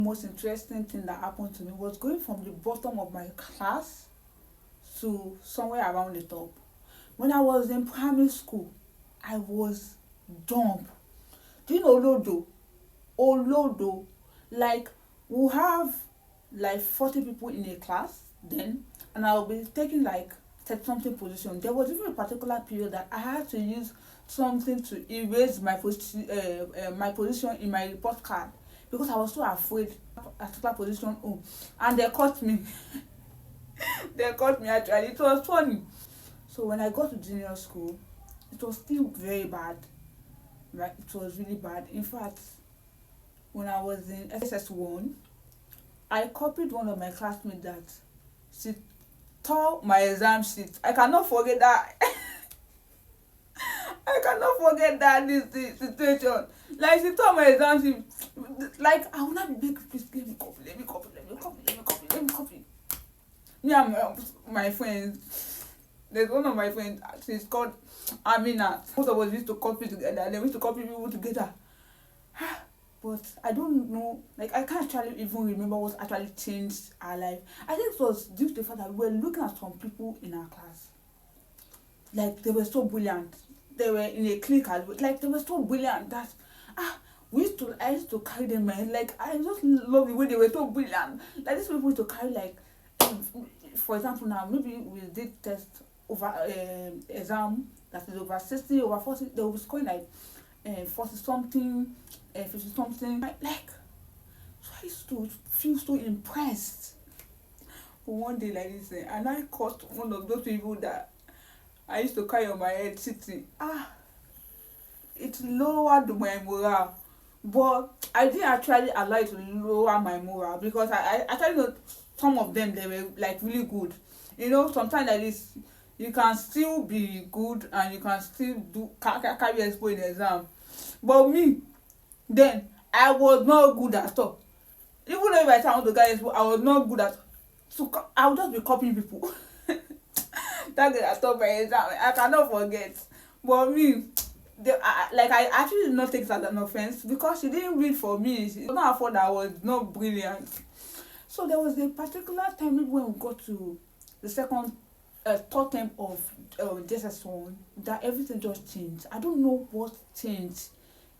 Most interesting thing that happened to me was going from the bottom of my class to somewhere around the top. When I was in primary school, I was dumb. Do you know Olodo? Olodo. Like, we'll have like 40 people in a class then, and I'll be taking like 30 something position. There was even a particular period that I had to use something to erase my position in my report card because I was so afraid of a particular position. Oh, and they caught me. They caught me actually. It was funny. So when I got to junior school, it was still very bad. Right? It was really bad. In fact, when I was in SS1, I copied one of my classmates that she tore my exam sheet. I cannot forget that. I cannot forget that this situation. Like, she tore my exam sheet. Like, I will not be big, please let me copy, let me copy, let me copy, let me copy, let me copy. Me and my friends, there's one of my friends, she's called Amina. Both of us used to copy together, then we used to copy people together. But I don't know, like, I can't actually even remember what actually changed our life. I think it was due to the fact that we were looking at some people in our class. Like, they were so brilliant. They were in a clique as well. Like, they were so brilliant that I used to carry them in my head. Like, I just love the way they were so brilliant. Like, these people used to carry, like, for example, now maybe we did test over exam that is over 60, over 40, they will be scoring like 40 something, 50 something. Like, so I used to feel so impressed. But one day like this, and I caught one of those people that I used to carry on my head sitting. It lowered my morale. But I didn't actually allow it to lower my morale because I actually know some of them, they were like really good. You know, sometimes like this, you can still be good and you can still carry expo in the exam. But me, then I was not good at all. Even though if I say I want to carry expo, I was not good at. So I would just be copying people. That day I thought my exam, I cannot forget. But me, I actually did not take it as an offense because she didn't read for me. She could not afford that I was not brilliant. So there was a particular time maybe when we got to the third term of JSS1 that everything just changed. I don't know what changed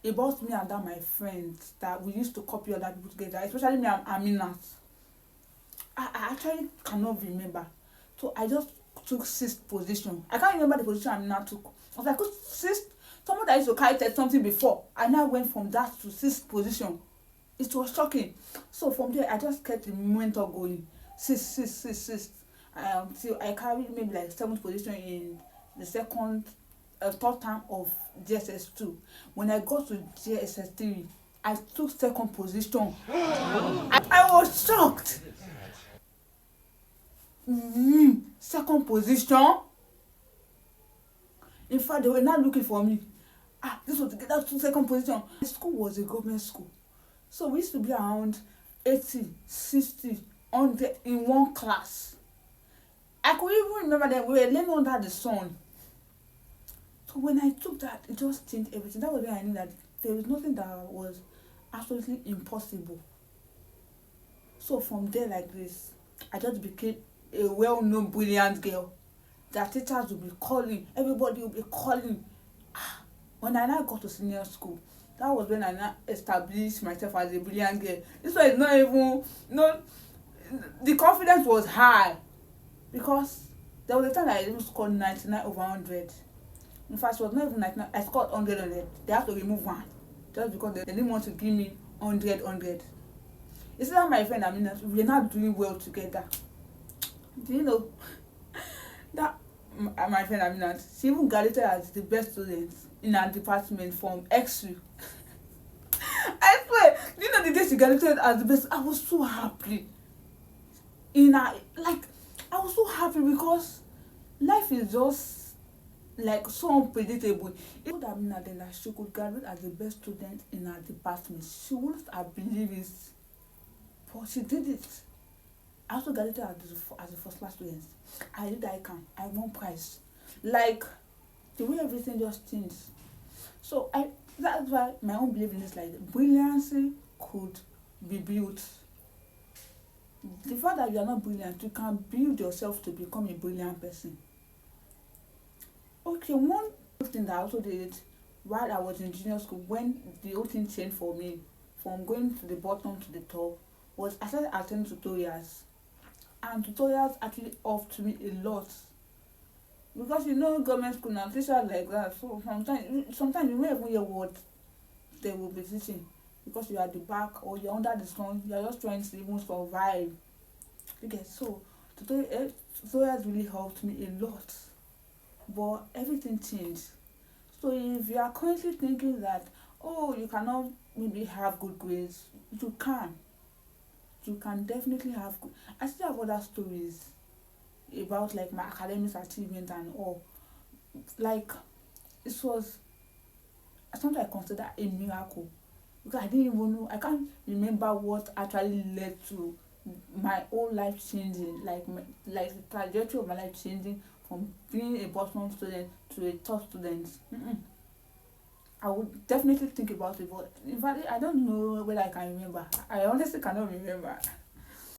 about me and that my friends that we used to copy other people together, especially me and Aminat. I actually cannot remember. So I just took sixth position. I can't remember the position Aminat took. I was like, sixth, someone that used to carry something before, I now went from that to sixth position. It was shocking. So from there, I just kept the momentum going. Sixth. Until I carried maybe like seventh position in the third term of JSS2. When I got to JSS3, I took second position. I was shocked. Second position. In fact, they were not looking for me. This was that took second position. The school was a government school. So we used to be around 80, 60, 100 in one class. I could even remember that we were living under the sun. So when I took that, it just changed everything. That was when I knew that there was nothing that was absolutely impossible. So from there like this, I just became a well-known brilliant girl that teachers will be calling, everybody will be calling. When I now got to senior school, that was when I now established myself as a brilliant girl. This was not even, the confidence was high because there was a time that I even scored 99 over 100. In fact, it was not even 99, I scored 100. They had to remove one just because they didn't want to give me 100. You see that my friend Amina, we were not doing well together. Do you know that my friend Amina, she even graduated as the best student in her department from X-ray. I swear, do you know the day she graduated as the best? I was so happy. I was so happy because life is just like so unpredictable. It would have been that she could graduate as the best student in her department. She wouldn't have believed it, but she did it. I also graduated as a first class student. I did I won prize. Like, the way everything just changed. So that's why my own belief in this, like, brilliancy could be built. The fact that you are not brilliant, you can build yourself to become a brilliant person. Okay, one thing that I also did while I was in junior school, when the whole thing changed for me from going to the bottom to the top, was I started attending tutorials. And tutorials actually helped me a lot, because government school now teachers like that, so sometimes you won't even hear what they will be teaching, because you are at the back or you're under the sun, you're just trying to even survive. You get so tutorials really helped me a lot, but everything changed. So if you are currently thinking that, oh, you cannot maybe have good grades, you can. You can definitely have good. I still have other stories about like my academic achievement and all. Like, it was something I consider a miracle, because I didn't even know. I can't remember what actually led to my whole life changing, like the trajectory of my life changing from being a bottom student to a top student. I would definitely think about it, but in fact, I don't know whether I can remember. I honestly cannot remember.